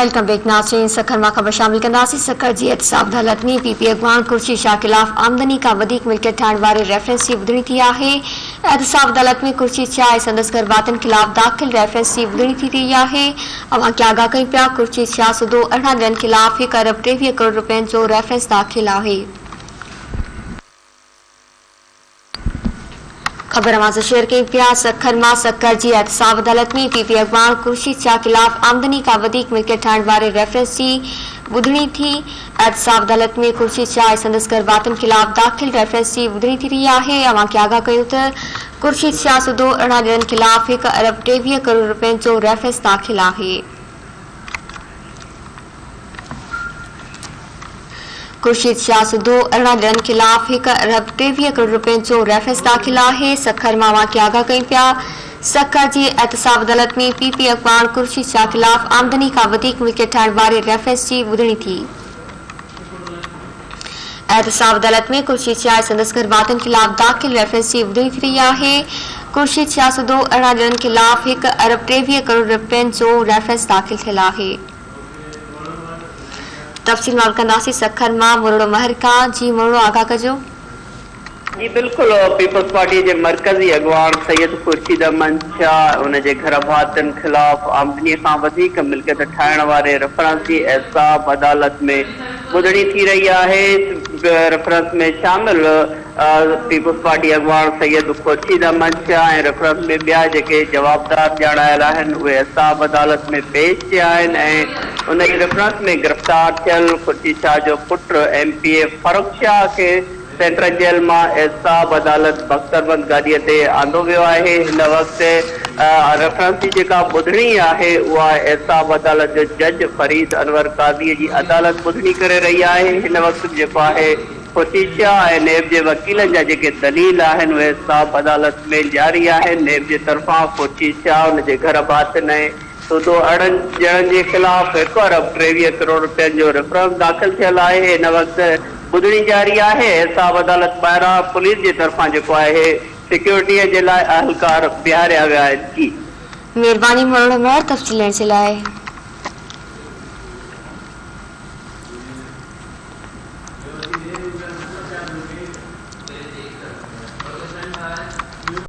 Welcome back नाज़रीन। सखर मां ख़बर शामिल कंदासीं। सखर जी एहतसाब अदालत में पीपी अॻवान खुर्शीद शाह ख़िलाफ़ आमदनी खां वधीक मिल्कियत ठाहिण वारे रेफरेंस जी ॿुधणी थी आहे। एहतसाब अदालत में खुर्शीद शाह ऐं संदसि घर भातियुनि ख़िलाफ़ दाख़िल रेफरेंस जी ॿुधणी थी रही आहे। अवां खे आगाह कयूं पिया। खुर्शीद शाह सूदो 18 ॼणनि ख़िलाफ़ 1 अरब 23 करोड़ रुपयनि जो रेफरेंस दाख़िल आहे। खबर से शेयर कई पिया। सखर मां सखर जी एहतसाब अदालत में पीपी अॻवान खुर्शीद शाह ख़िलाफ़ आमदनी खां वधीक मिल्कियत ठाहिण वारे रेफरेंस जी ॿुधणी थी। एहतसाब अदालत में खुर्शीद शाह ऐं संदसि घर भातियुनि ख़िलाफ़ दाख़िल रेफरेंस जी ॿुधणी थी रही आहे। अवां खे आगाह कयूं त खुर्शीद शाह सूदो 18 ॼणनि ख़िलाफ़ 1 अरब 23 करोड़ रुपयनि जो रेफरेंस दाख़िल आहे। खुर्शीद शाह सूदो 18 ॼणनि ख़िलाफ़ 1 अरब 23 करोड़ रुपयनि जो रेफरेंस दाख़िल आहे। सखर मां अवां खे आगाह कयूं पिया। सखर जी एहतसाब अदालत में पीपी अॻवान खुर्शीद शाह ख़िलाफ़ आमदनी खां वधीक मिल्कियत ठाहिण वारे रेफरेंस जी ॿुधणी थी। एहतसाब अदालत में खुर्शीद शाह ऐं संदसि घर भातियुनि ख़िलाफ़ दाख़िल रेफरेंस जी ॿुधणी थी रही आहे। खुर्शीद शाह सूदो 18 ॼणनि ख़िलाफ़ 1 अरब 23 करोड़ रुपयनि जो रेफरेंस दाख़िल थियल आहे। तफ़सील मालूम कंदासीं। सखर मां मुरड़ो महर खां। जी मुरड़ो आगाह कजो। जी बिल्कुल। पीपल्स पार्टी के मरकजी अगवान सैयद खुर्शीद अहमद शाह उन जे घर भातियुनि ख़िलाफ़ आमदनी खां वधीक मिल्कियत ठाहिण वारे रेफरेंस जी एहतसाब अदालत में ॿुधणी थी रही आहे। रेफरेंस में शामिल पीपल्स पार्टी अगवान सैयद खुर्शीद अहमद शाह ऐं रेफरेंस में ॿिया जेके जवाबदार ॼाणायल आहिनि उहे एहतसाब अदालत में पेश थिया आहिनि ऐं उन रेफरेंस में गिरफ़्तार थियल खुर्शीद शाह जो पुटु MPA फारूक शाह खे सेंट्रल जेल मां एहतसाब अदालत बख्तरबंद गाड़ीअ ते आंदो वियो आहे। हिन वक़्तु रेफरेंस जी जेका ॿुधणी आहे उहा एहतसाब अदालत जो जज फरीद अनवर काज़ीअ जी अदालत ॿुधणी करे रही आहे। हिन वक़्तु जेको आहे खुर्शीद शाह ऐं नेब जे वकीलनि जा जेके दलील आहिनि उहे एहतसाब अदालत में जारी आहिनि। नेब जे तरफ़ां खुर्शीद शाह उन जे घर भातियुनि ऐं सूदो 18 ॼणनि जे ख़िलाफ़ 1 अरब 23 करोड़ रुपयनि जो रेफरेंस दाख़िल थियल आहे। हिन वक़्तु ॿुधणी जारी आहे। एहतसाब अदालत ॿाहिरां पुलिस जे तरफ़ां जेको आहे सिक्योरिटीअ जे लाइ अहलकार बीहारिया विया आहिनि। जी महिरबानी मुरड़ो महर तफ़सील ॾियण जे लाइ।